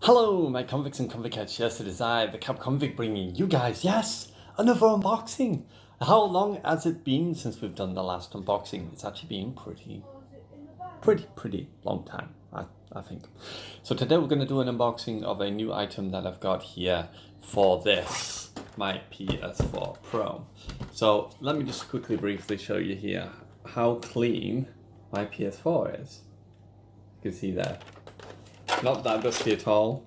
Hello, my convicts and convicts. Yes, it is I, the Cap Convict, bringing you guys, yes, another unboxing. How long has it been since we've done the last unboxing? It's actually been pretty long time, I think. So today we're going to do an unboxing of a new item that I've got here for this, my PS4 Pro. So let me just quickly briefly show you here how clean my PS4 is. You can see there. Not that dusty at all.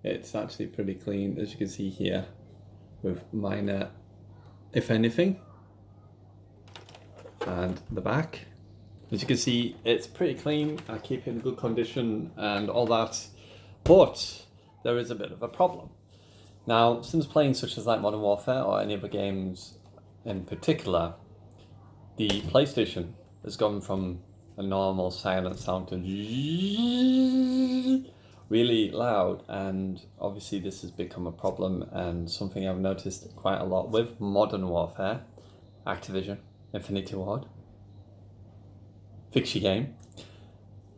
It's actually pretty clean, as you can see here, with minor, if anything. And the back, as you can see, it's pretty clean. I keep it in good condition and all that, but there is a bit of a problem. Now, since playing such as like Modern Warfare or any other games in particular, the PlayStation has gone from a normal silent sound to really loud, and obviously this has become a problem and something I've noticed quite a lot with Modern Warfare, Activision, Infinity Ward. Fix your game.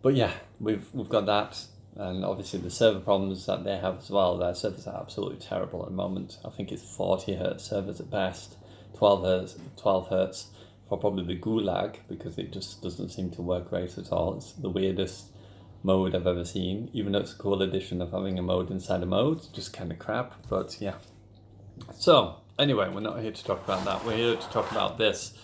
But yeah, we've got that, and obviously the server problems that they have as well. Their servers are absolutely terrible at the moment. I think it's 40 Hz servers at best, 12 Hz for probably the gulag, because it just doesn't seem to work great at all. It's the weirdest mode I've ever seen, even though it's a cool addition of having a mode inside a mode. Just kind of crap, but yeah. So anyway, we're not here to talk about that. We're here to talk about this,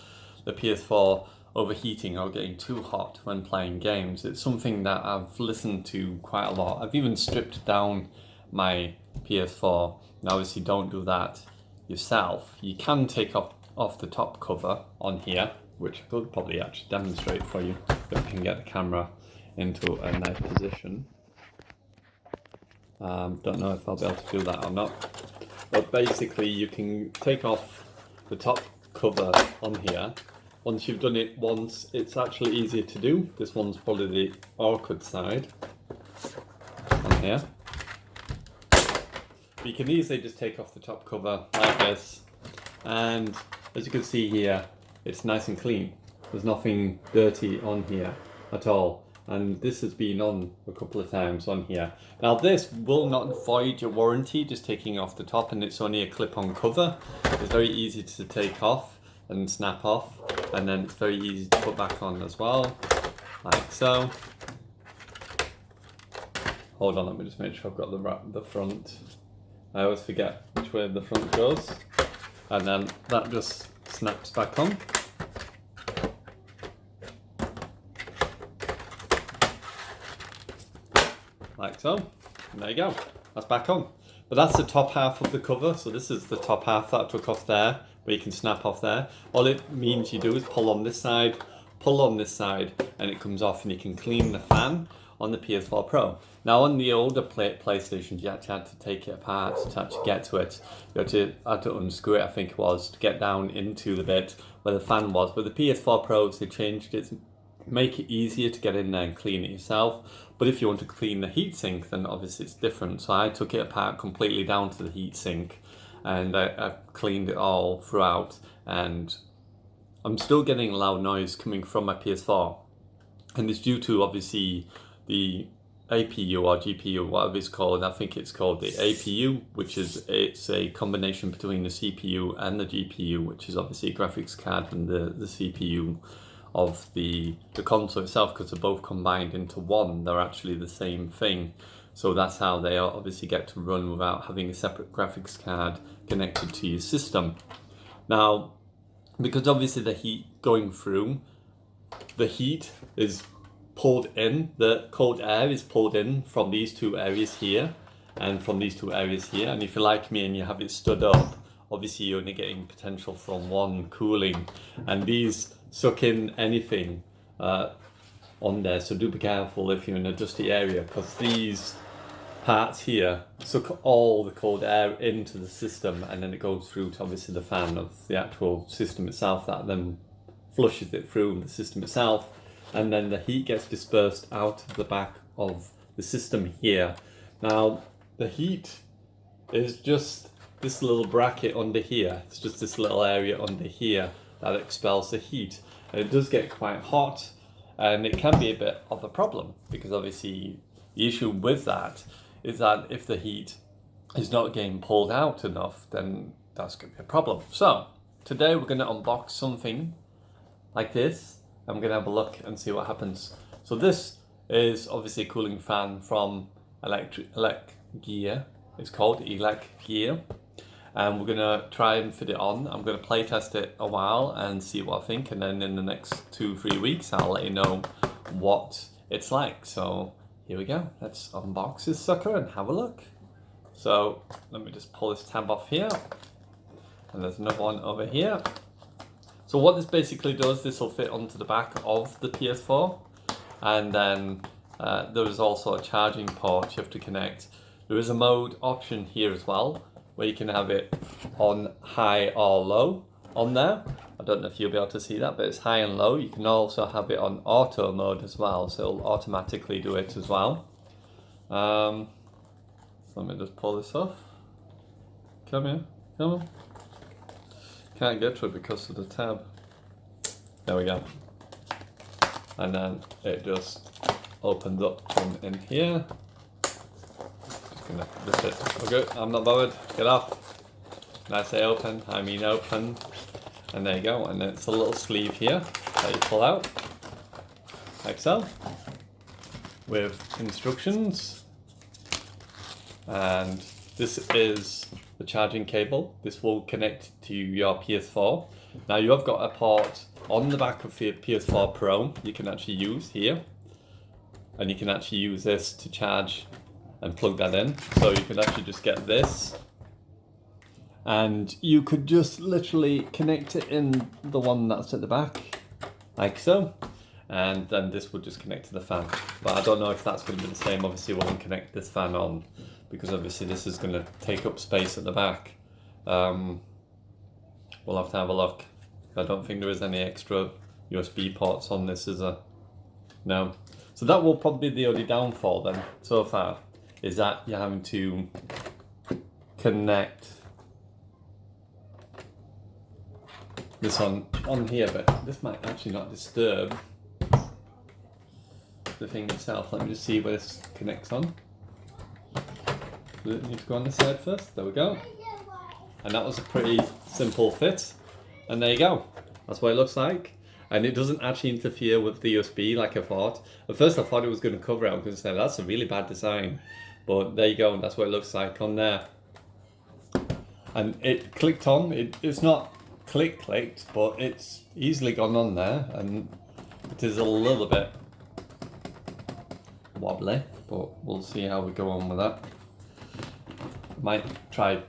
the PS4 overheating or getting too hot when playing games. It's something that I've listened to quite a lot. I've even stripped down my PS4. Now obviously don't do that yourself. You can take off the top cover on here, which I could probably actually demonstrate for you if I can get the camera into a nice position. Don't know if I'll be able to do that or not, but basically you can take off the top cover on here. Once you've done it once, it's actually easier to do. This one's probably the awkward side on here, but you can easily just take off the top cover like this, and as you can see here, it's nice and clean. There's nothing dirty on here at all. And this has been on a couple of times on here. Now this will not void your warranty, just taking off the top, and it's only a clip-on cover. It's very easy to take off and snap off, and then it's very easy to put back on as well, like so. Hold on, let me just make sure I've got the front. I always forget which way the front goes. And then that just snaps back on. Like so. And there you go. That's back on. But that's the top half of the cover. So this is the top half that I took off there, where you can snap off there. All it means you do is pull on this side, and it comes off, and you can clean the fan on the PS4 Pro. Now on the older PlayStations, you actually had to take it apart to actually get to it. You had to unscrew it, I think it was, to get down into the bit where the fan was. But the PS4 Pros, they changed it to make it easier to get in there and clean it yourself. But if you want to clean the heatsink, then obviously it's different. So I took it apart completely down to the heatsink, and I cleaned it all throughout, and I'm still getting a loud noise coming from my PS4. And it's due to obviously the APU or GPU, whatever it's called. I think it's called the APU, which is it's a combination between the CPU and the GPU, which is obviously a graphics card and the CPU of the console itself, because they're both combined into one. They're actually the same thing. So that's how they obviously get to run without having a separate graphics card connected to your system. Now, because obviously the heat going through, the heat is pulled in, the cold air is pulled in from these two areas here and from these two areas here. And if you're like me and you have it stood up, obviously you're only getting potential from one cooling, and these suck in anything on there. So do be careful if you're in a dusty area, because these parts here suck all the cold air into the system, and then it goes through to obviously the fan of the actual system itself, that then flushes it through the system itself, and then the heat gets dispersed out of the back of the system here. Now the heat is just this little bracket under here. It's just this little area under here that expels the heat, and it does get quite hot, and it can be a bit of a problem, because obviously the issue with that is that if the heat is not getting pulled out enough, then that's going to be a problem. So today we're going to unbox something like this. I'm going to have a look and see what happens. So this is obviously a cooling fan from Elec Gear. It's called Elec Gear. And we're going to try and fit it on. I'm going to play test it a while and see what I think. And then in the next 2-3 weeks, I'll let you know what it's like. So here we go. Let's unbox this sucker and have a look. So let me just pull this tab off here. And there's another one over here. So what this basically does, this will fit onto the back of the PS4. And then there is also a charging port you have to connect. There is a mode option here as well, where you can have it on high or low on there. I don't know if you'll be able to see that, but it's high and low. You can also have it on auto mode as well, so it'll automatically do it as well. So let me just pull this off. Come here, come on. Can't get to it because of the tab. There we go. And then it just opens up from in here. That's it. Okay, I'm not bothered. Get off. When I say open, I mean open. And there you go. And it's a little sleeve here that you pull out, like so, with instructions. And this is the charging cable. This will connect to your PS4. Now you have got a port on the back of your PS4 Pro you can actually use here. And you can actually use this to charge and plug that in. So you could actually just get this and you could just literally connect it in the one that's at the back, like so, and then this would just connect to the fan. But I don't know if that's going to be the same. Obviously we'll connect this fan on because obviously this is going to take up space at the back. We'll have to have a look. I don't think there is any extra USB ports on this, is there? No. So that will probably be the only downfall then so far, is that you're having to connect this on here, but this might actually not disturb the thing itself. Let me just see where this connects on. Does it need to go on this side first? There we go. And that was a pretty simple fit. And there you go. That's what it looks like. And it doesn't actually interfere with the USB like I thought. At first I thought it was going to cover it. I was going to say that's a really bad design. But there you go, that's what it looks like on there. And it clicked on, it's not clicked, but it's easily gone on there. And it is a little bit wobbly, but we'll see how we go on with that. Might try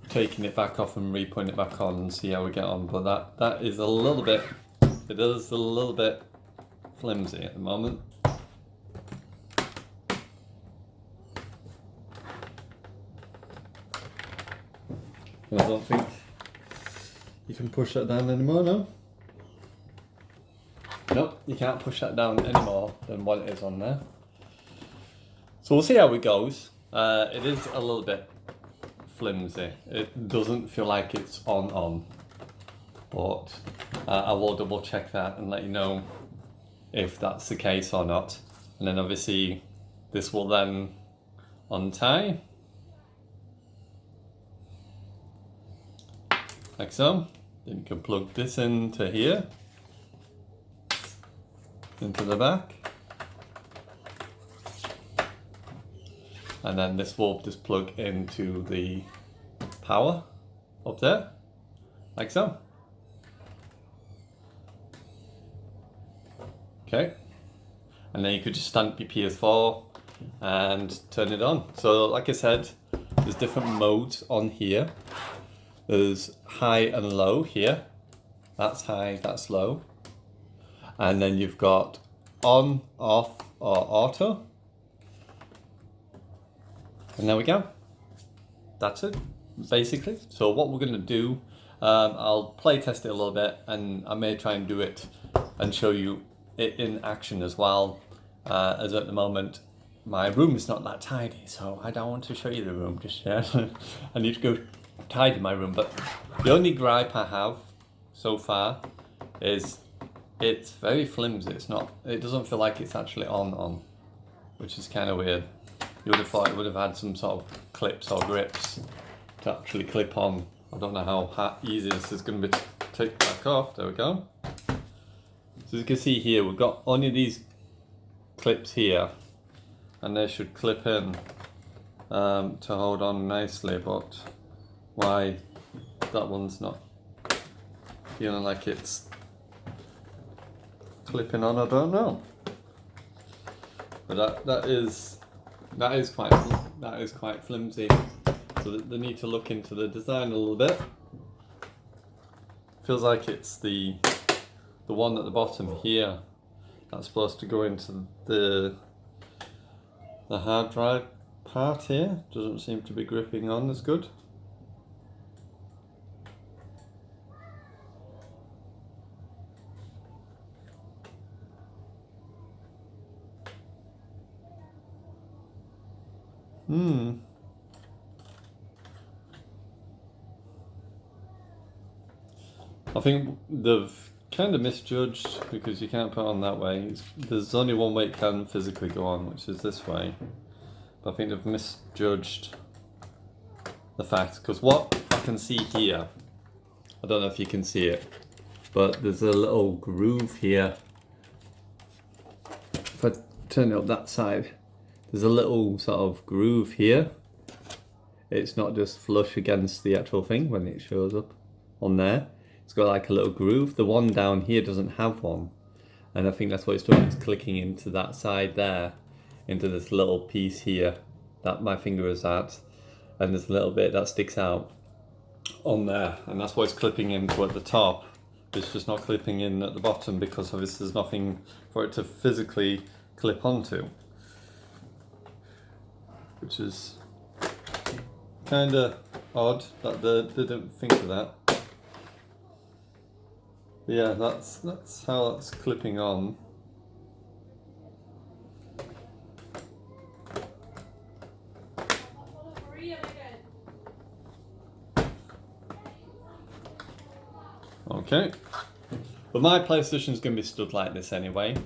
taking it back off and re-putting it back on and see how we get on. But that is a little bit, it is a little bit flimsy at the moment. I don't think you can push that down anymore, no? Nope, you can't push that down any more than what it is on there. So we'll see how it goes. It is a little bit flimsy. It doesn't feel like it's on. But I will double check that and let you know if that's the case or not. And then obviously this will then untie. Like so. Then you can plug this into here, into the back, and then this will just plug into the power up there, like so. Okay, and then you could just stand up your PS4 and turn it on. So like I said, there's different modes on here. There's high and low here. That's high, that's low. And then you've got on, off, or auto. And there we go. That's it, basically. So what we're gonna do, I'll play test it a little bit and I may try and do it and show you it in action as well. As at the moment, my room is not that tidy, so I don't want to show you the room just yet. I need to go tidy my room, but the only gripe I have so far is it's very flimsy. It doesn't feel like it's actually on, which is kind of weird. You would have thought it would have had some sort of clips or grips to actually clip on. I don't know how easy this is going to be to take back off. There we go. So as you can see here, we've got only these clips here, and they should clip in to hold on nicely, but why that one's not feeling like it's clipping on, I don't know. But that is quite flimsy. So they need to look into the design a little bit. Feels like it's the one at the bottom here that's supposed to go into the hard drive part here. Doesn't seem to be gripping on as good. I think they've kind of misjudged, because you can't put it on that way. There's only one way it can physically go on, which is this way. But I think they've misjudged the fact, because what I can see here, I don't know if you can see it, but there's a little groove here. If I turn it up that side, there's a little sort of groove here. It's not just flush against the actual thing when it shows up on there. It's got like a little groove. The one down here doesn't have one. And I think that's what it's doing. It's clicking into that side there, into this little piece here that my finger is at. And there's a little bit that sticks out on there. And that's what it's clipping into at the top. It's just not clipping in at the bottom, because obviously there's nothing for it to physically clip onto. Which is kind of odd that they didn't think of that. But yeah, that's how that's clipping on. Okay, but my PlayStation's going to be stood like this anyway.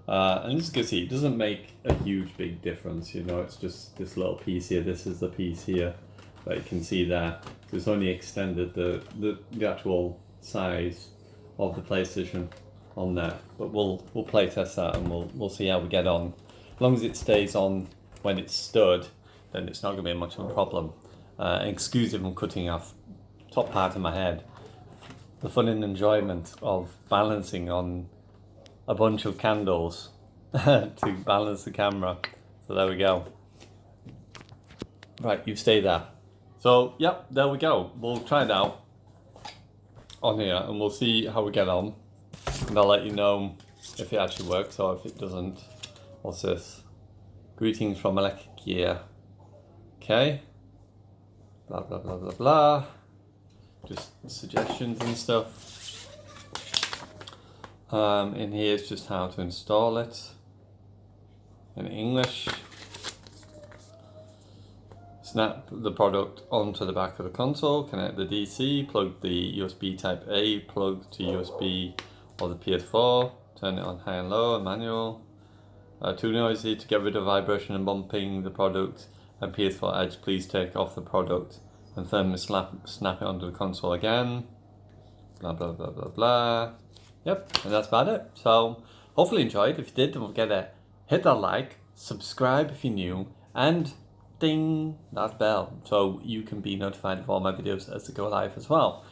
And as you can see, it doesn't make a huge big difference, you know, it's just this little piece here. This is the piece here that you can see there. So it's only extended the actual size of the PlayStation on there. But we'll play test that, and we'll see how we get on. As long as it stays on when it's stood, then it's not going to be much of a problem. Excuse if I'm cutting off top part of my head. The fun and enjoyment of balancing on a bunch of candles to balance the camera. So there we go. Right, you stay there. So yep, there we go. We'll try it out on here, and we'll see how we get on. And I'll let you know if it actually works or if it doesn't. What's this? Greetings from Electric Gear. Okay. Blah blah blah blah blah. Just suggestions and stuff. In here is just how to install it in English. Snap the product onto the back of the console, connect the DC, plug the USB type A plug to USB or the ps4, turn it on high and low and manual. Too noisy to get rid of vibration and bumping the product, and ps4 edge, please take off the product and then snap it onto the console again. Blah blah blah blah blah. Yep, and that's about it. So hopefully you enjoyed. If you did, don't forget to hit that like, subscribe if you're new, and ding that bell so you can be notified of all my videos as they go live as well.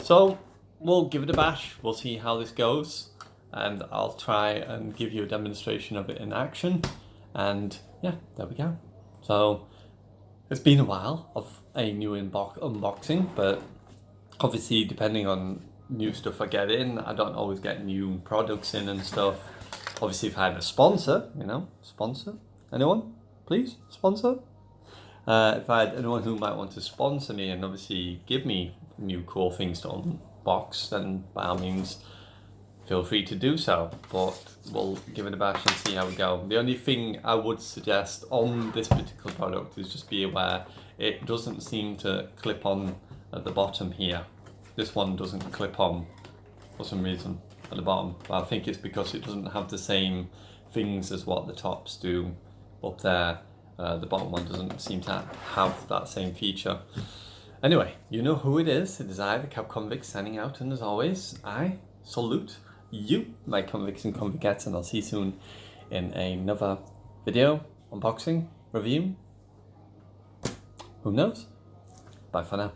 So we'll give it a bash. We'll see how this goes, and I'll try and give you a demonstration of it in action. And yeah, there we go. So it's been a while of a new unboxing, but obviously depending on new stuff I get in, I don't always get new products in and stuff. Obviously if I had a sponsor, you know, sponsor, anyone, please, sponsor. If I had anyone who might want to sponsor me and obviously give me new cool things to unbox, then by all means feel free to do so, but we'll give it a bash and see how we go. The only thing I would suggest on this particular product is just be aware it doesn't seem to clip on at the bottom here. This one doesn't clip on for some reason at the bottom, but I think it's because it doesn't have the same things as what the tops do up there. The bottom one doesn't seem to have that same feature. Anyway, you know who it is. It is I, the Cap Convict, signing out, and as always, I salute you, my convicts and convicts, and I'll see you soon in another video, unboxing, review. Who knows? Bye for now.